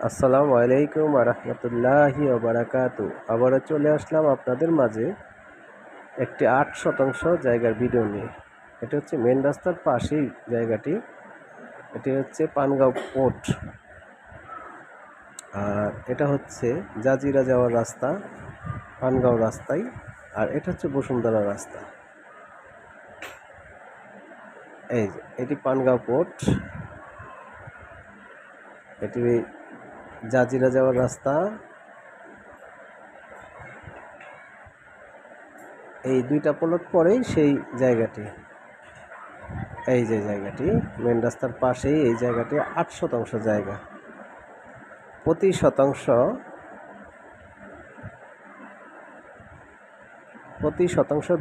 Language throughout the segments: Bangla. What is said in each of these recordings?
আসসালামু আলাইকুম রহমতুল্লাহি ওবারাকাতু। আবারও চলে আসলাম আপনাদের মাঝে একটি 8% জায়গার ভিডিও নিয়ে। এটা হচ্ছে মেন রাস্তার পাশেই জায়গাটি। এটি হচ্ছে পানগাঁও পোর্ট, আর এটা হচ্ছে জাজিরা যাওয়ার রাস্তা পানগাঁও রাস্তায়, আর এটা হচ্ছে বসুন্ধরা রাস্তা। এই যে এটি পানগাঁও পোর্ট, এটি জাজিরা যাওয়ার রাস্তা। এই দুইটা প্লট পরেই সেই জায়গাটি। এই যে জায়গাটি মেন রাস্তার পাশেই, এই জায়গাটি 8% জায়গা। প্রতি শতাংশ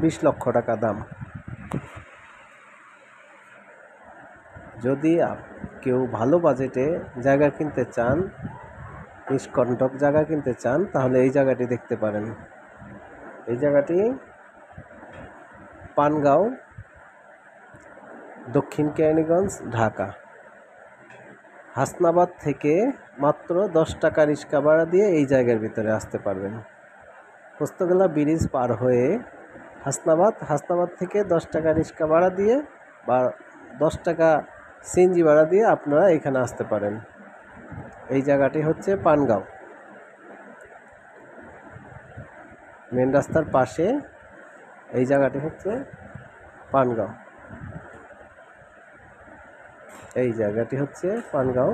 20 লক্ষ টাকা দাম। যদি কেউ ভালো বাজেটে জায়গা কিনতে চান, নিষ্কণ্টক জায়গা কিনতে চান, তাহলে এই জায়গাটি দেখতে পারেন। এই জায়গাটি পানগাঁও, দক্ষিণ কেরানীগঞ্জ, ঢাকা। হাসনাবাদ থেকে মাত্র 10 টাকা রিক্সা ভাড়া দিয়ে এই জায়গার ভিতরে আসতে পারবেন। পোস্তগোলা ব্রিজ পার হয়ে হাসনাবাদ থেকে 10 টাকা রিক্সা ভাড়া দিয়ে বা 10 টাকা সিএনজি ভাড়া দিয়ে আপনারা এখানে আসতে পারেন। এই জায়গাটি হচ্ছে পানগাঁও, মেন রাস্তার পাশে। এই জায়গাটি হচ্ছে পানগাঁও, এই জায়গাটি হচ্ছে পানগাঁও।